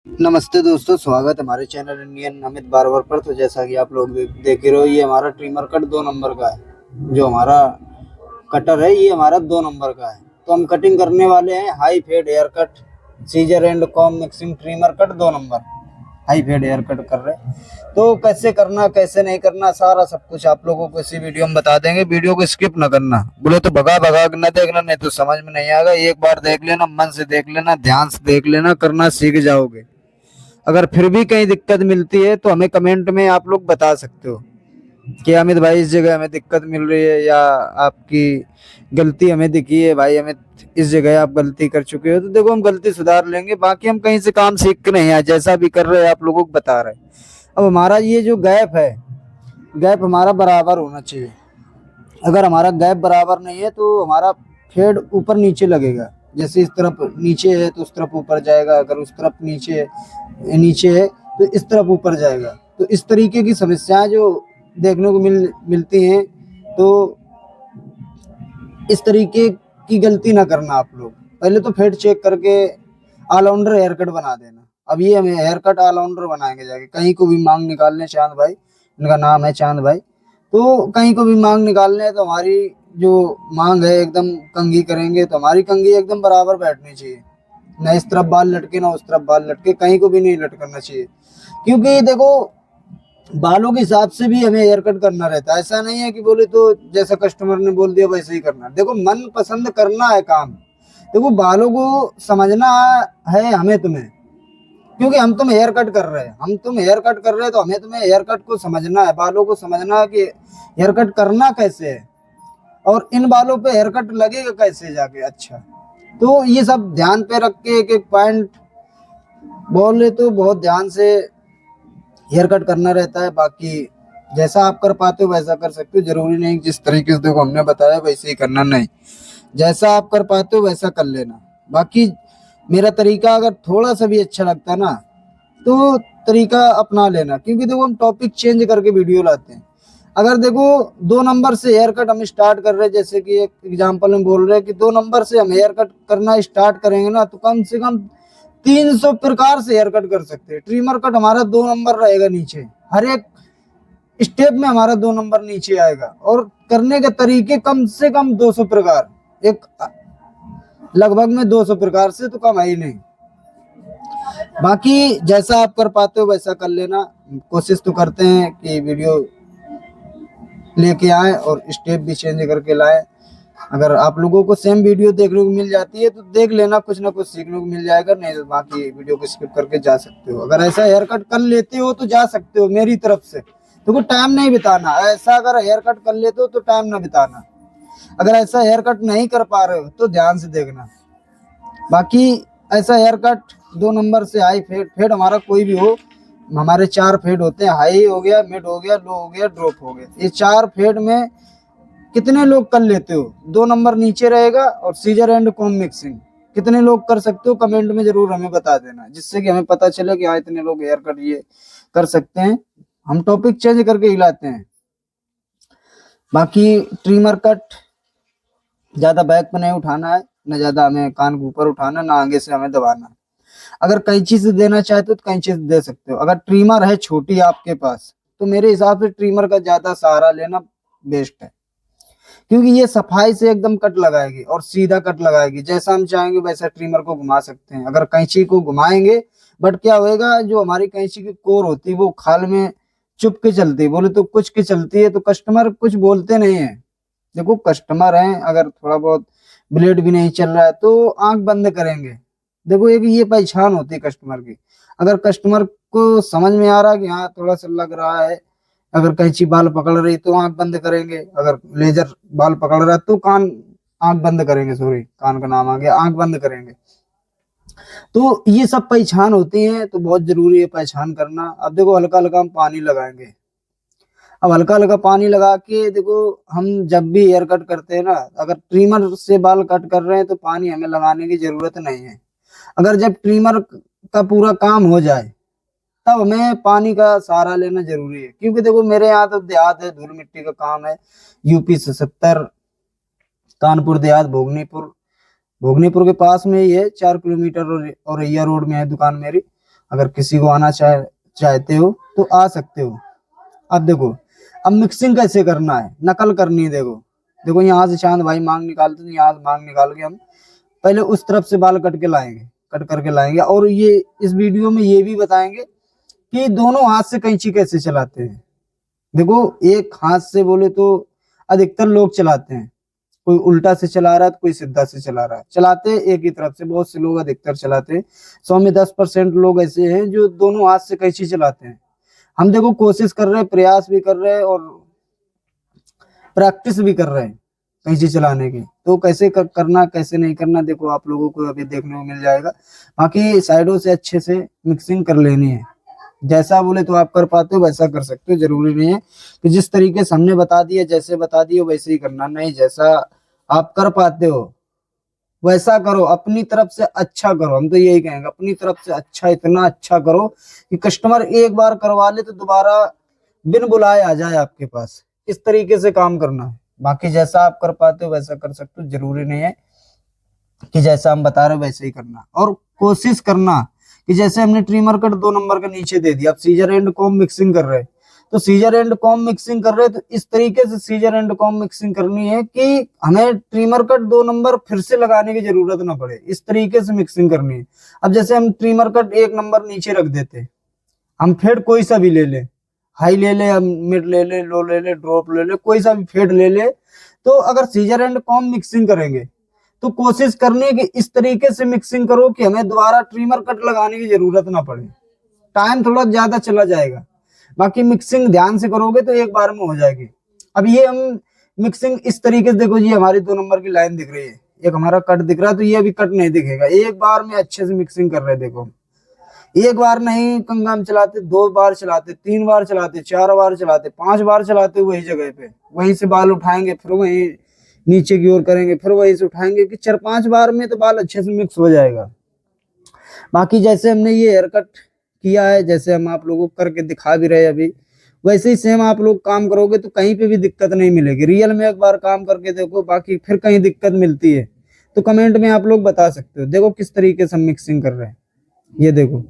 नमस्ते दोस्तों, स्वागत है हमारे चैनल इंडियन अमित बार्बर पर। तो जैसा कि आप लोग देख ही रहे हो, ये हमारा ट्रिमर कट 2 नंबर का है। जो हमारा कटर है ये हमारा 2 नंबर का है। तो हम कटिंग करने वाले हैं high fade hair cut, scissor and comb mixing trimmer cut 2 number. High fade hair cut कर रहे हैं। तो कैसे करना कैसे नहीं करना सारा सब कुछ आप लोगों को इसी वीडियो में बता देंगे। वीडियो को स्किप ना करना, बोले तो भगा भगा के ना देखना, नहीं तो समझ में नहीं आएगा। एक बार देख लेना, मन से देख लेना, ध्यान से देख लेना, करना सीख जाओगे। अगर फिर भी कहीं दिक्कत मिलती है तो हमें कमेंट में आप लोग बता सकते हो कि अमित भाई इस जगह हमें दिक्कत मिल रही है, या आपकी गलती हमें दिखी है भाई, हमें इस जगह आप गलती कर चुके हो। तो देखो हम गलती सुधार लेंगे, बाकी हम कहीं से काम सीख के नहीं आए, जैसा भी कर रहे हैं आप लोगों को बता रहे हैं। अब हमारा ये जो गैप है, गैप हमारा बराबर होना चाहिए। अगर हमारा गैप बराबर नहीं है तो हमारा फेड ऊपर नीचे लगेगा। जैसे इस तरफ नीचे है तो उस तरफ ऊपर जाएगा, अगर उस तरफ नीचे है तो इस तरफ ऊपर जाएगा। तो इस तरीके की समस्याएं जो देखने को मिलती हैं, तो इस तरीके की गलती ना करना आप लोग। पहले तो फेड चेक करके ऑलराउंडर हेयर कट बना देना। अब ये हमें हेयर कट ऑलराउंडर बनाएंगे जाके, कहीं को भी मांग निकालने चांद भाई, इनका नाम है चांद भाई। तो कहीं को भी मांग निकालने है तो हमारी जो मांग है एकदम कंघी करेंगे, तो हमारी कंघी एकदम बराबर बैठनी चाहिए। ना इस तरफ बाल लटके ना उस तरफ बाल लटके, कहीं को भी नहीं लटकना चाहिए। क्योंकि देखो बालों के हिसाब से भी हमें हेयर कट करना रहता है। ऐसा नहीं है कि बोले तो जैसा कस्टमर ने बोल दिया वैसे ही करना। देखो मन पसंद करना है काम। देखो बालों को समझना है हमें तुम्हें, क्योंकि हम तुम हेयर कट कर रहे हैं, हम तुम हेयर कट कर रहे हैं, तो हमें तुम्हें हेयर कट को समझना है, बालों को समझना है कि हेयर कट करना कैसे है और इन बालों पे हेयर कट लगेगा कैसे जाके। अच्छा, तो ये सब ध्यान पे रख के एक एक पॉइंट बोले तो बहुत ध्यान से हेयर कट करना रहता है। बाकी जैसा आप कर पाते हो वैसा कर सकते हो, जरूरी नहीं जिस तरीके से देखो हमने बताया वैसे ही करना, नहीं, जैसा आप कर पाते हो वैसा कर लेना। बाकी मेरा तरीका अगर थोड़ा सा भी अच्छा लगता ना तो तरीका अपना लेना, क्योंकि देखो हम टॉपिक चेंज करके वीडियो लाते हैं। अगर देखो 2 नंबर से हेयर कट हम स्टार्ट कर रहे हैं, जैसे कि एक एग्जांपल में बोल रहे हैं कि 2 नंबर से हम हेयर कट करना स्टार्ट करेंगे ना, तो कम से कम 300 प्रकार से हेयर कट कर सकते हैं। ट्रिमर कट हमारा 2 नंबर रहेगा नीचे, हर एक स्टेप में हमारा 2 नंबर नीचे आएगा, और करने के तरीके कम से कम 200 प्रकार, एक लगभग में 200 प्रकार से तो कम है ही नहीं। बाकी जैसा आप कर पाते हो वैसा कर लेना। कोशिश तो करते हैं कि वीडियो लेके आए और स्टेप भी चेंज करके लाए। अगर आप लोगों को सेम वीडियो देखने को मिल जाती है तो देख लेना, कुछ ना कुछ सीखने को मिल जाएगा, नहीं तो बाकी वीडियो को स्किप करके जा सकते हो। अगर ऐसा हेयर कट कर लेते हो तो जा सकते हो मेरी तरफ से, तो कोई टाइम नहीं बिताना। ऐसा अगर हेयर कट कर लेते हो तो टाइम ना बिताना। अगर ऐसा हेयर कट नहीं कर पा रहे हो तो ध्यान से देखना। बाकी ऐसा हेयर कट 2 नंबर से हाई फेड, फेड हमारा कोई भी हो, हमारे 4 फेड होते हैं, हाई हो गया, मिड हो गया, लो हो गया, ड्रॉप हो गया। ये 4 फेड में कितने लोग कर लेते हो? 2 नंबर नीचे रहेगा और सीजर एंड कॉम मिक्सिंग कितने लोग कर सकते हो? कमेंट में जरूर हमें बता देना, जिससे कि हमें पता चले कि हाँ इतने लोग हेयर कट ये कर सकते हैं। हम टॉपिक चेंज करके हिलाते हैं। बाकी ट्रिमर कट ज्यादा बैक पे नहीं उठाना है, न ज्यादा हमें कान के ऊपर उठाना, ना आगे से हमें दबाना। अगर कैंची से देना चाहते हो तो कैंची से दे सकते हो। अगर ट्रिमर है छोटी आपके पास तो मेरे हिसाब से ट्रिमर का ज्यादा सहारा लेना बेस्ट है, क्योंकि ये सफाई से एकदम कट लगाएगी और सीधा कट लगाएगी। जैसा हम चाहेंगे वैसा ट्रिमर को घुमा सकते हैं अगर कैंची को घुमाएंगे। बट क्या होएगा, जो हमारी कैंची की कोर होती है वो खाल में चुप के चलती है, बोले तो कुछ के चलती है, तो कस्टमर कुछ बोलते नहीं है। देखो कस्टमर हैं, अगर थोड़ा बहुत ब्लेड भी नहीं चल रहा है तो आंख बंद करेंगे। देखो एक ये पहचान होती है कस्टमर की। अगर कस्टमर को समझ में आ रहा है कि हाँ थोड़ा सा लग रहा है, अगर कैंची बाल पकड़ रही तो आंख बंद करेंगे, अगर लेजर बाल पकड़ रहा है तो कान आंख बंद करेंगे, सॉरी कान का नाम आ गया, आंख बंद करेंगे। तो ये सब पहचान होती है, तो बहुत जरूरी है पहचान करना। अब देखो हल्का हल्का हम पानी लगाएंगे। अब हल्का हल्का पानी लगा के देखो, हम जब भी हेयर कट करते हैं ना, अगर ट्रिमर से बाल कट कर रहे हैं तो पानी हमें लगाने की जरूरत नहीं है। अगर जब ट्रिमर का पूरा काम हो जाए तब हमें पानी का सहारा लेना जरूरी है। क्योंकि देखो मेरे यहाँ तो देहात है, धूल मिट्टी का काम है। यूपी से 70, कानपुर देहात, भोगनीपुर, भोगनीपुर के पास में ही है, 4 किलोमीटर और औरैया रोड में है दुकान मेरी। अगर किसी को आना चाहते हो तो आ सकते हो। अब देखो, अब मिक्सिंग कैसे करना है, नकल करनी है। देखो देखो, यहाँ से चांद भाई मांग निकालते, तो यहाँ से मांग निकाल के हम पहले उस तरफ से बाल कट के लाएंगे, कट करके लाएंगे। और ये इस वीडियो में ये भी बताएंगे कि दोनों हाथ से कैंची कैसे चलाते हैं। देखो, एक हाथ से बोले तो अधिकतर लोग चलाते हैं, कोई उल्टा से चला रहा है तो कोई सीधा से चला रहा है, चलाते एक ही तरफ से बहुत से लोग अधिकतर चलाते हैं। 100 में 10% लोग ऐसे हैं जो दोनों हाथ से कैंची चलाते हैं। हम देखो कोशिश कर रहे हैं, प्रयास भी कर रहे हैं और प्रैक्टिस भी कर रहे हैं कैंची चलाने की। तो कैसे करना कैसे नहीं करना, देखो आप लोगों को अभी देखने को मिल जाएगा। बाकी साइडों से अच्छे से मिक्सिंग कर लेनी है। जैसा बोले तो आप कर पाते हो वैसा कर सकते हो, जरूरी नहीं है कि जिस तरीके से हमने बता दिया, जैसे बता दिए वैसे ही करना, नहीं, जैसा आप कर पाते हो वैसा करो, अपनी तरफ से अच्छा करो। हम तो यही कहेंगे, अपनी तरफ से अच्छा, इतना अच्छा करो कि कस्टमर एक बार करवा ले तो दोबारा बिन बुलाए आ जाए आपके पास। इस तरीके से काम करना है। बाकी जैसा आप कर पाते हो वैसा कर सकते हो, जरूरी नहीं है कि जैसा हम बता रहे हो वैसे ही करना। और कोशिश करना कि जैसे हमने ट्रिमर कट 2 नंबर का नीचे दे दिया, अब सीजर एंड कॉम्ब मिक्सिंग कर रहे हैं, तो सीजर एंड कॉम्ब मिक्सिंग कर रहे हैं तो इस तरीके से सीजर एंड कॉम्ब मिक्सिंग करनी है कि हमें ट्रिमर कट 2 नंबर फिर से लगाने की जरूरत ना पड़े। इस तरीके से मिक्सिंग करनी है। अब जैसे हम ट्रिमर कट 1 नंबर नीचे रख देते, हम फेड कोई सा भी ले ले, हाई ले ले, मिड ले ले, लो ले ले, ड्रॉप ले ले, कोई सा भी फेड ले ले, तो अगर सीजर एंड कॉम्ब मिक्सिंग करेंगे तो कोशिश करनी है कि इस तरीके से मिक्सिंग करो कि हमें दोबारा ट्रिमर कट लगाने की जरूरत ना पड़े। टाइम थोड़ा ज्यादा चला जाएगा, बाकी मिक्सिंग ध्यान से करोगे तो एक बार में हो जाएगी। अब ये हम मिक्सिंग इस तरीके से, देखो जी हमारी 2 नंबर की लाइन दिख रही है, एक हमारा कट दिख रहा है, तो ये अभी कट नहीं दिखेगा। एक बार में अच्छे से मिक्सिंग कर रहे हैं। देखो, एक बार नहीं कंगा हम चलाते, 2 बार चलाते, 3 बार चलाते, 4 बार चलाते, 5 बार चलाते, वही जगह पे वहीं से बाल उठाएंगे, फिर वहीं नीचे की ओर करेंगे, फिर वहीं से उठाएंगे, कि 4-5 बार में तो बाल अच्छे से मिक्स हो जाएगा। बाकी जैसे हमने ये हेयर कट किया है, जैसे हम आप लोगों को करके दिखा भी रहे अभी, वैसे ही सेम आप लोग काम करोगे तो कहीं पे भी दिक्कत नहीं मिलेगी। रियल में एक बार काम करके देखो, बाकी फिर कहीं दिक्कत मिलती है तो कमेंट में आप लोग बता सकते हो। देखो किस तरीके से हम मिक्सिंग कर रहे हैं, ये देखो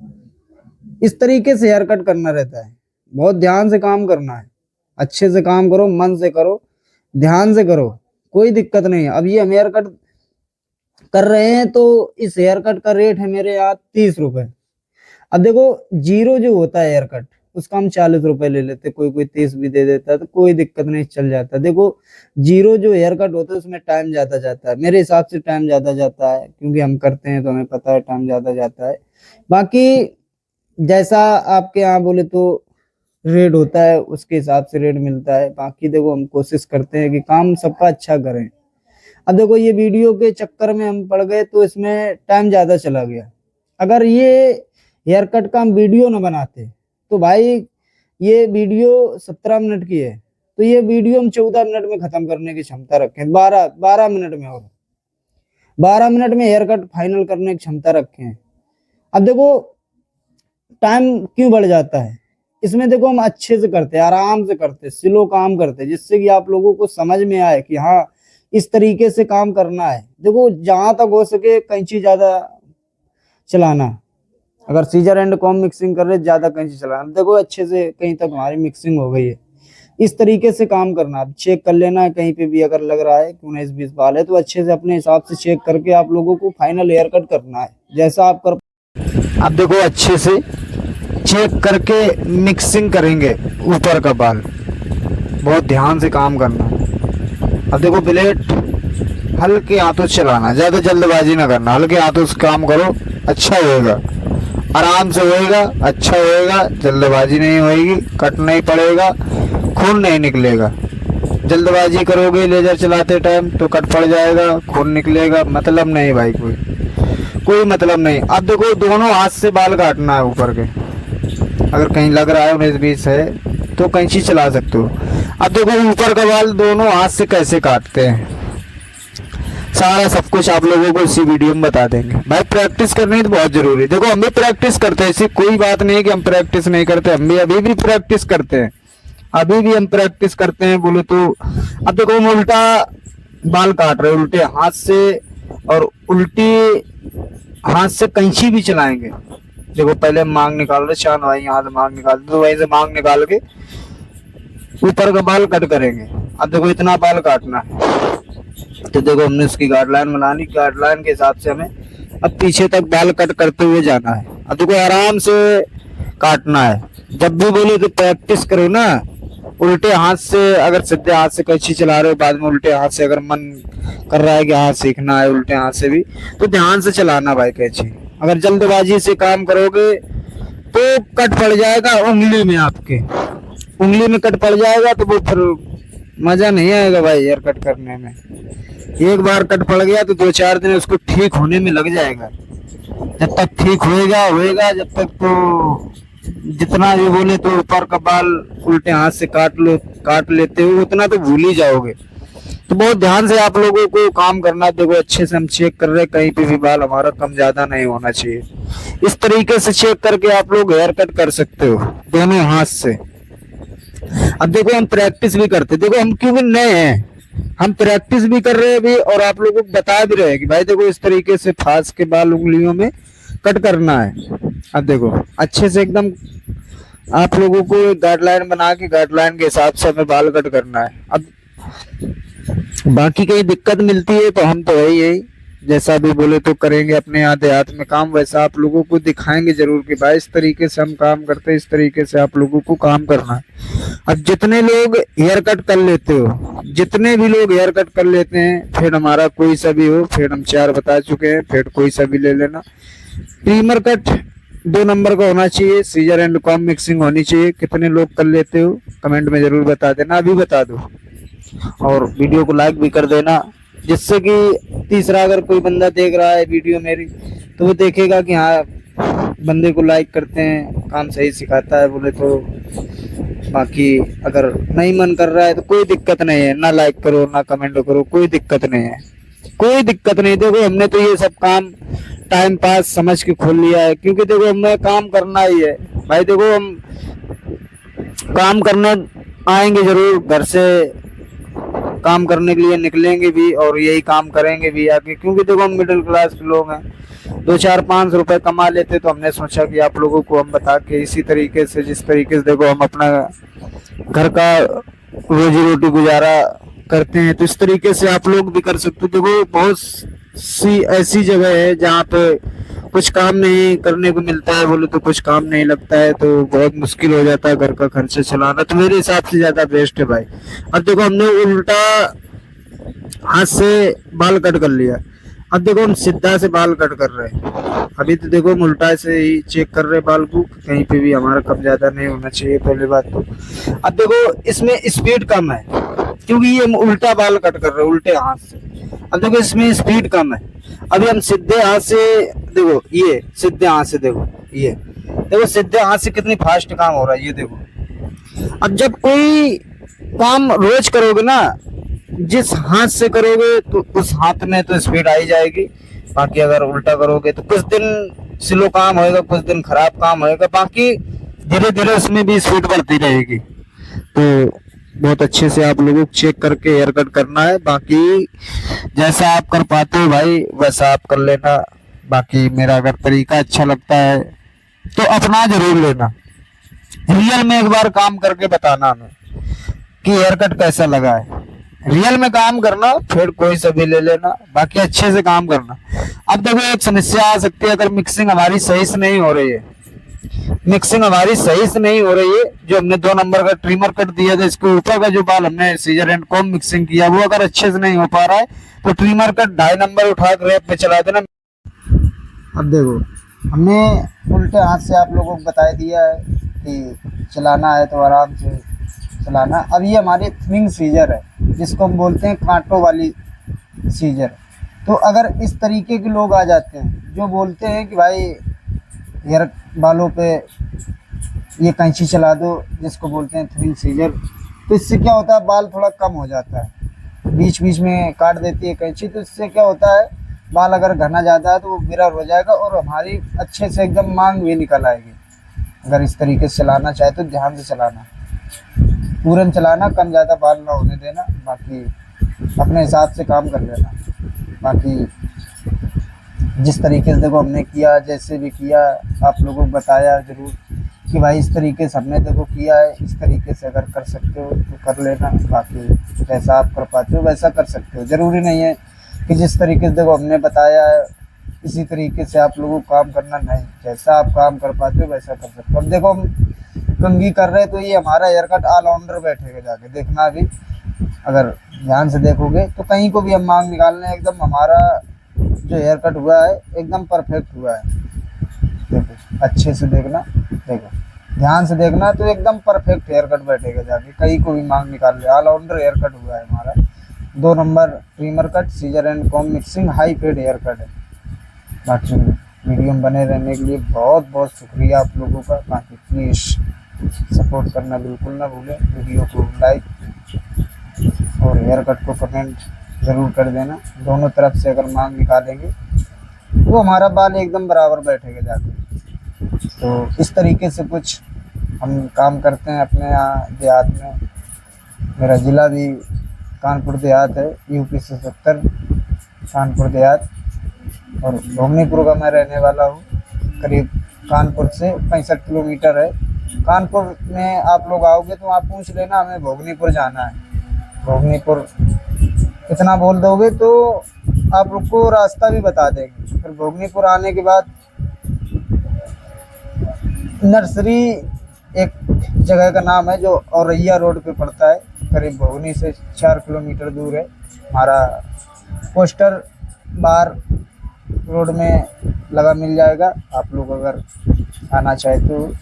इस तरीके से हेयर कट करना रहता है। बहुत ध्यान से काम करना है, अच्छे से काम करो, मन से करो, ध्यान से करो, कोई दिक्कत नहीं है। अब ये हम हेयर कट कर रहे हैं तो इस हेयर कट का रेट है मेरे यहाँ 30 रुपए। अब देखो जीरो जो होता है हेयर कट, उसका हम 40 रुपए ले लेते, कोई कोई 30 भी दे देता है तो कोई दिक्कत नहीं, चल जाता। देखो जीरो जो हेयर कट होता है उसमें टाइम ज्यादा जाता है, मेरे हिसाब से टाइम ज्यादा जाता है, क्योंकि हम करते हैं तो हमें पता है टाइम ज्यादा जाता है। बाकी जैसा आपके यहाँ बोले तो रेट होता है, उसके हिसाब से रेट मिलता है। बाकी देखो हम कोशिश करते हैं कि काम सबका अच्छा करें। अब देखो ये वीडियो के चक्कर में हम पड़ गए तो इसमें टाइम ज्यादा चला गया। अगर ये हेयर कट का हम वीडियो न बनाते तो भाई ये वीडियो 17 मिनट की है, तो ये वीडियो हम 14 मिनट में खत्म करने की क्षमता रखें, 12 मिनट में, और 12 मिनट में हेयर कट फाइनल करने की क्षमता रखें। अब देखो टाइम क्यों बढ़ जाता है इसमें, देखो हम अच्छे से करते हैं, आराम से करते हैं, स्लो काम करते हैं, जिससे कि आप लोगों को समझ में आए कि हाँ इस तरीके से काम करना है। देखो जहां तक हो सके कैंची ज्यादा चलाना, अगर सीजर एंड कॉम्ब मिक्सिंग कर रहे ज्यादा कैंची चलाना। देखो अच्छे से कहीं तक हमारी मिक्सिंग हो गई है, इस तरीके से काम करना। चेक कर लेना है कहीं पे भी अगर लग रहा है कि 19-20 बाल है तो अच्छे से अपने हिसाब से चेक करके आप लोगों को फाइनल हेयर कट करना है जैसा आप कर। अब देखो अच्छे से चेक करके मिक्सिंग करेंगे ऊपर का बाल, बहुत ध्यान से काम करना। अब देखो ब्लेड हल्के हाथों से चलाना, ज्यादा जल्दबाजी ना करना, हल्के हाथों से काम करो, अच्छा होएगा, आराम से होएगा, अच्छा होएगा, जल्दबाजी नहीं होएगी, कट नहीं पड़ेगा, खून नहीं निकलेगा। जल्दबाजी करोगे लेजर चलाते टाइम तो कट पड़ जाएगा, खून निकलेगा, मतलब नहीं भाई, कोई मतलब नहीं। अब देखो दोनों हाथ से बाल काटना है ऊपर के, अगर कहीं लग रहा है 19-20 है तो कैंची चला सकते हो। अब देखो ऊपर का बाल दोनों हाथ से कैसे काटते हैं, सारा सब कुछ आप लोगों को इसी वीडियो में बता देंगे। भाई प्रैक्टिस करनी तो बहुत जरूरी है। देखो हम भी प्रैक्टिस करते हैं, ऐसी कोई बात नहीं है कि हम प्रैक्टिस नहीं करते, हम भी अभी भी प्रैक्टिस करते हैं, अभी भी हम प्रैक्टिस करते हैं बोले तो। अब देखो हम उल्टा बाल काट रहे हैं उल्टे हाथ से, और उल्टी हाथ से कैंची भी चलाएंगे, देखो पहले मांग निकाल रहे चांद भाई, यहाँ से मांग निकाल, तो वहीं से मांग निकाल के ऊपर का बाल कट करेंगे। अब देखो इतना बाल काटना है, तो देखो हमने उसकी गाइडलाइन बनानी, गाइडलाइन के हिसाब से हमें अब पीछे तक बाल कट करते हुए जाना है। अब देखो आराम से काटना है। जब भी बोले तो प्रैक्टिस करो ना, उल्टे हाथ से, अगर सीधे हाथ से कैंची चला रहे हो, बाद में उल्टे हाथ से अगर मन कर रहा है कि हाँ सीखना है उल्टे हाथ से भी, तो ध्यान से चलाना भाई कैंची। अगर जल्दबाजी से काम करोगे तो कट पड़ जाएगा उंगली में, आपके उंगली में कट पड़ जाएगा, तो वो फिर मजा नहीं आएगा भाई हेयर कट करने में। एक बार कट पड़ गया तो 2-4 दिन उसको ठीक होने में लग जाएगा। जब तक ठीक होएगा जब तक तो जितना भी बोले तो ऊपर का बाल उल्टे हाथ से काट लेते हो उतना तो भूल ही जाओगे। तो बहुत ध्यान से आप लोगों को काम करना। देखो अच्छे से हम चेक कर रहे हैं, कहीं पे भी बाल हमारा कम ज्यादा नहीं होना चाहिए। इस तरीके से चेक करके आप लोग हेयर कट कर सकते हो दोनों हाथ से। अब देखो हम प्रैक्टिस भी करते, देखो हम क्योंकि नए हैं, हम प्रैक्टिस भी कर रहे हैं भी, और आप लोगों को बता भी रहे हैं कि भाई देखो इस तरीके से फांस के बाल उंगलियों में कट करना है। अब देखो अच्छे से एकदम आप लोगों को गाइडलाइन बना के, गाइडलाइन के हिसाब से हमें बाल कट करना है। अब बाकी कहीं दिक्कत मिलती है तो हम तो यही जैसा भी बोले तो करेंगे अपने आधे हाथ में काम, वैसा आप लोगों को दिखाएंगे जरूर कि भाई इस तरीके से हम काम करते हैं, इस तरीके से आप लोगों को काम करना है। अब जितने लोग हेयर कट कर लेते हो, जितने भी लोग हेयर कट कर लेते हैं, फेड हमारा कोई सा भी हो, फेड हम 4 बता चुके हैं, फेड कोई सा भी ले लेना। ट्रिमर कट 2 नंबर का होना चाहिए, सीजर एंड कॉम्ब मिक्सिंग होनी चाहिए। कितने लोग कर लेते हो कमेंट में जरूर बता देना, अभी बता दो, और वीडियो को लाइक भी कर देना, जिससे कि तीसरा अगर कोई बंदा देख रहा है वीडियो मेरी तो वो देखेगा कि हाँ बंदे को लाइक करते हैं, काम सही सिखाता है बोले तो। बाकी अगर नहीं मन कर रहा है तो कोई दिक्कत नहीं है, ना लाइक करो ना कमेंट करो, कोई दिक्कत नहीं है, कोई दिक्कत नहीं। देखो हमने तो ये सब काम टाइम पास समझ के खोल लिया है, क्योंकि देखो हमें काम करना ही है भाई। देखो हम काम करने आएंगे जरूर, घर से काम करने के लिए निकलेंगे भी और यही काम करेंगे भी आगे, क्योंकि देखो हम मिडिल क्लास के लोग हैं, 2-4-5 रुपए कमा लेते, तो हमने सोचा कि आप लोगों को हम बता के इसी तरीके से, जिस तरीके से देखो हम अपना घर का रोजी रोटी गुजारा करते हैं, तो इस तरीके से आप लोग भी कर सकते हो। देखो बहुत सी ऐसी जगह है जहाँ पे कुछ काम नहीं करने को मिलता है बोले तो कुछ काम नहीं लगता है, तो बहुत मुश्किल हो जाता है घर का खर्चा चलाना। तो मेरे हिसाब से ज्यादा बेस्ट है भाई। अब देखो हमने उल्टा हाथ से बाल कट कर लिया, अब देखो हम सीधा से बाल कट कर रहे हैं। अभी तो देखो हम उल्टा से ही चेक कर रहे हैं बाल को, कहीं पे भी हमारा कम ज्यादा नहीं होना चाहिए पहली बात तो। अब देखो इसमें स्पीड कम है क्योंकि ये हम उल्टा बाल कट कर रहे हैं उल्टे हाथ से। अब देखो इसमें स्पीड कम है। अभी हम सीधे हाथ से, देखो ये सीधे हाथ से, देखो ये देखो सीधे हाथ से कितनी फास्ट काम हो रहा है ये देखो। अब जब कोई काम रोज करोगे ना, जिस हाथ से करोगे तो उस हाथ में तो स्पीड आ ही जाएगी। बाकी अगर उल्टा करोगे तो कुछ दिन स्लो काम होएगा, कुछ दिन खराब काम होएगा, बाकी धीरे धीरे उसमें भी स्पीड बढ़ती रहेगी। तो बहुत अच्छे से आप लोगों को चेक करके हेयर कट करना है। बाकी जैसा आप कर पाते हो भाई वैसा आप कर लेना। बाकी मेरा अगर तरीका अच्छा लगता है तो अपना जरूर लेना, रियल में एक बार काम करके बताना हमें कि हेयर कट कैसा लगा है। रियल में काम करना, फिर कोई सा भी ले लेना, बाकी अच्छे से काम करना। अब देखो एक समस्या आ सकती है, अगर मिक्सिंग हमारी सही से नहीं हो रही है, मिक्सिंग हमारी सही से नहीं हो रही है, जो हमने 2 नंबर का ट्रिमर कट दिया था, इसके ऊपर का जो बाल हमने सीजर एंड कॉम्ब मिक्सिंग किया वो अगर अच्छे से नहीं हो पा रहा है तो ट्रिमर कट 2.5 नंबर उठा कर रैप पे चला देना। अब देखो हमने उल्टे हाथ से आप लोगों को बता दिया है कि चलाना है तो आराम से चलाना। अब ये हमारी थिनिंग सीजर है, जिसको हम बोलते हैं कांटों वाली सीजर। तो अगर इस तरीके के लोग आ जाते हैं जो बोलते हैं कि भाई हेयर बालों पे ये कैंची चला दो, जिसको बोलते हैं थिनिंग सीजर, तो इससे क्या होता है बाल थोड़ा कम हो जाता है, बीच बीच में काट देती है कैंची। तो इससे क्या होता है बाल अगर घना ज़्यादा है तो वो मिरर हो जाएगा और हमारी अच्छे से एकदम मांग भी निकल आएगी। अगर इस तरीके से चलाना चाहे तो ध्यान से चलाना, पूरन चलाना, कम ज़्यादा बाल ना होने देना, बाकी अपने हिसाब से काम कर लेना। बाकी जिस तरीके से देखो हमने किया, जैसे भी किया आप लोगों को बताया ज़रूर कि भाई इस तरीके से हमने देखो किया है, इस तरीके से अगर कर सकते हो तो कर लेना। बाकी जैसा आप कर पाते हो वैसा कर सकते हो, ज़रूरी नहीं है कि जिस तरीके से देखो हमने बताया है इसी तरीके से आप लोगों को काम करना, नहीं, जैसा आप काम कर पाते हो वैसा कर सकते हो। अब देखो हम कंघी कर रहे हैं तो ये हमारा हेयर कट ऑलराउंडर बैठेगा, जाके देखना अभी अगर ध्यान से देखोगे तो कहीं को भी हम मांग निकालने एकदम हमारा जो हेयर कट हुआ है एकदम परफेक्ट हुआ है। देखो अच्छे से देखना, देखो ध्यान से देखना तो एकदम परफेक्ट हेयर कट बैठेगा, जाके कहीं को भी मांग निकाल ले। ऑलराउंडर हेयर कट हुआ है हमारा। 2 number trimmer cut, scissor and comb mixing, high fade hair cut है। बाकी वीडियो में बने रहने के लिए बहुत बहुत शुक्रिया आप लोगों का। बाकी प्लीज़ सपोर्ट करना बिल्कुल ना भूलें, वीडियो को लाइक और हेयर कट को कमेंट ज़रूर कर देना। दोनों तरफ से अगर मांग निकालेंगे तो हमारा बाल एकदम बराबर बैठेगा जाके। तो इस तरीके से कुछ हम काम करते हैं अपने यहाँ देहात में। मेरा ज़िला भी कानपुर देहात है, यूपी से 70 कानपुर देहात, और भोगनीपुर का मैं रहने वाला हूँ। करीब कानपुर से 65 किलोमीटर है। कानपुर में आप लोग आओगे तो आप पूछ लेना हमें भोगनीपुर जाना है। भोगनीपुर इतना बोल दोगे तो आप लोग को रास्ता भी बता देंगे। फिर भोगनीपुर आने के बाद नर्सरी एक जगह का नाम है जो औरैया रोड पे पड़ता है, करीब भोगनी से 4 किलोमीटर दूर है। हमारा पोस्टर बार रोड में लगा मिल जाएगा। आप लोग अगर आना चाहते हो,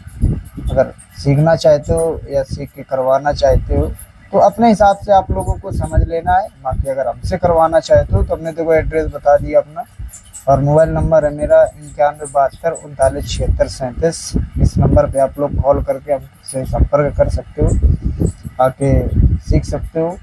अगर सीखना चाहते हो या सीख के करवाना चाहते हो तो अपने हिसाब से आप लोगों को समझ लेना है। बाकी अगर हमसे करवाना चाहते हो तो हमने देखो एड्रेस बता दिया अपना, और मोबाइल नंबर है मेरा 9172397637। इस नंबर पे आप लोग कॉल करके हमसे संपर्क कर सकते हो, आके सीख सकते हो।